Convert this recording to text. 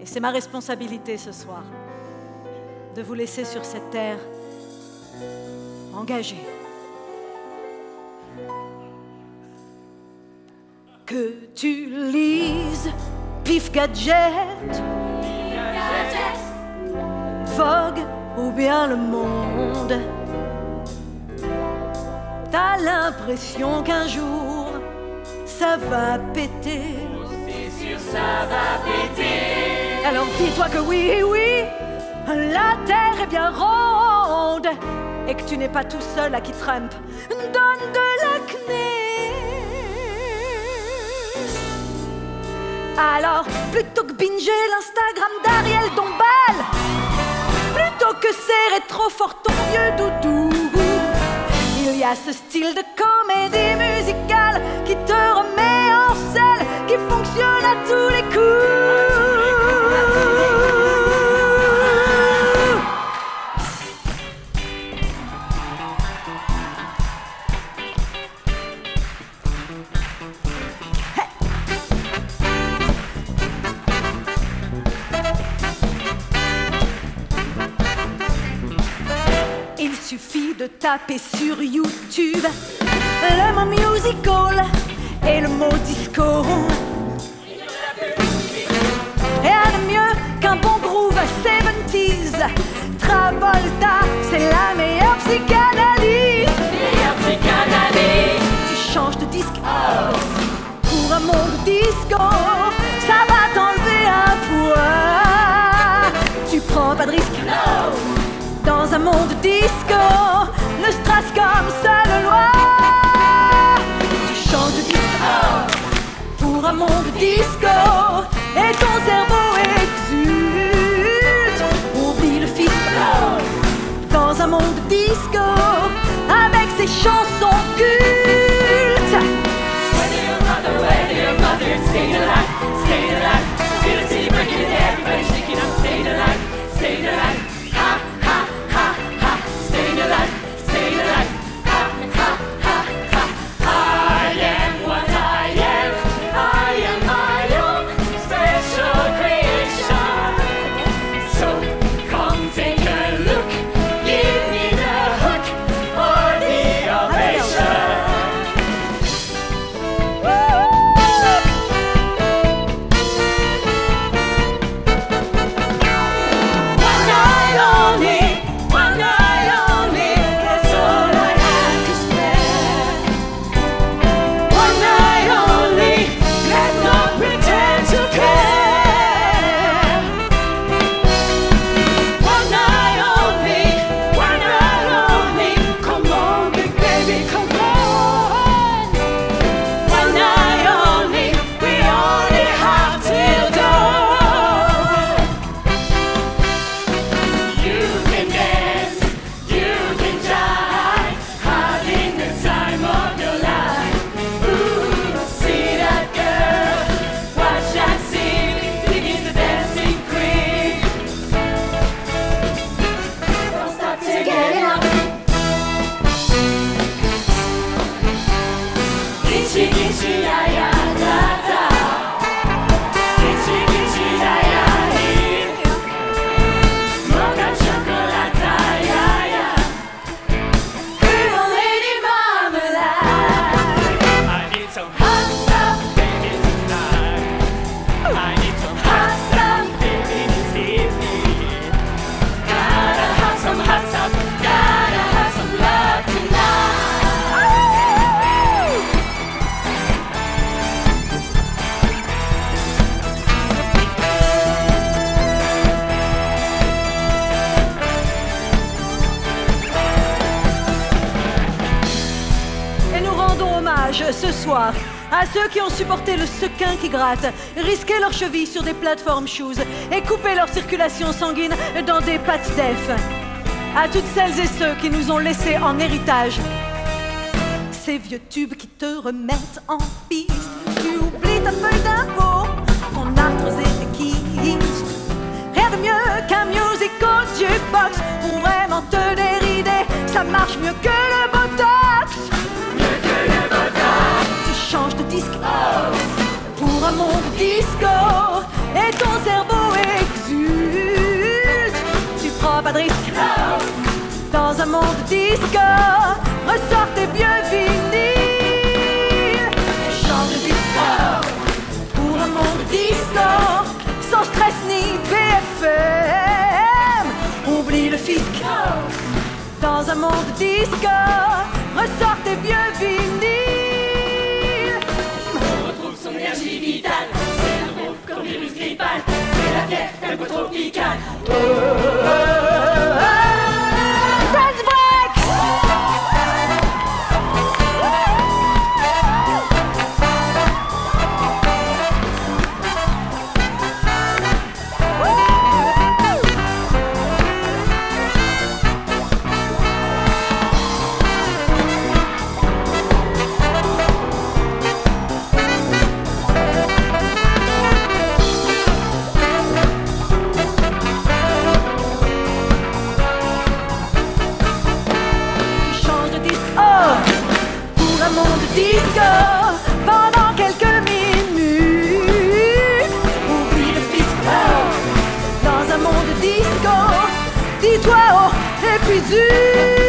Et c'est ma responsabilité ce soir de vous laisser sur cette terre engagée. Que tu lises Pif Gadget, Vogue ou bien Le Monde, t'as l'impression qu'un jour ça va péter. C'est sûr, ça va péter. Alors dis-toi que oui, oui, la terre est bien ronde et que tu n'es pas tout seul à qui Trump donne de l'acné. Alors, plutôt que binger l'Instagram d'Ariel Dombal, plutôt que serrer trop fort ton vieux doudou, il y a ce style de comédie musicale qui te remet en selle, qui fonctionne à tous les coups. Il suffit de taper sur YouTube le mot musical et le mot disco. Et rien de mieux qu'un bon groove 70s. Travolta, c'est la meilleure psychanalyse. Tu changes de disque pour un monde disco, ça va t'enlever un poids. Tu prends pas de risque dans un monde disco, le strass comme seule loi. Tu changes de disque pour un monde disco et ton cerveau exulte. Oublie le fisc dans un monde disco avec ses chansons cultes. Stay alive, stay alive. Feel the city breaking and everybody's shaking up. Stay alive, stay alive. Ha, ha, ha, ha. Stay alive, stay alive. Ha, ha, ha, ha. I am what I am. I am my own special creation. So come take a look. Give me the hook or the ovation. Ce soir, à ceux qui ont supporté le sequin qui gratte, risqué leurs chevilles sur des plateformes shoes et coupé leur circulation sanguine dans des pattes d'elfe. À toutes celles et ceux qui nous ont laissés en héritage ces vieux tubes qui te remettent en piste. Tu oublies ta feuille d'impôt, ton arthrose et tes kystes. Rien de mieux qu'un musical jukebox pour vraiment te dérider. Ça marche mieux que le Botox. Tu changes de disque pour un monde disco et ton cerveau exulte. Tu prends pas de risque dans un monde disco. Ressors tes vieux vinyles. Change de disco pour un monde disco, sans stress ni BFM. Oublie le fisc dans un monde disco. Ressors tes vieux vinyles. On retrouve son énergie vitale. C'est un groupe comme virus grippal. C'est la fièvre tempo tropicale. Dance break. Disco pendant quelques minutes. Oublie le fisco dans un monde disco. Dis-toi oh et puis zut.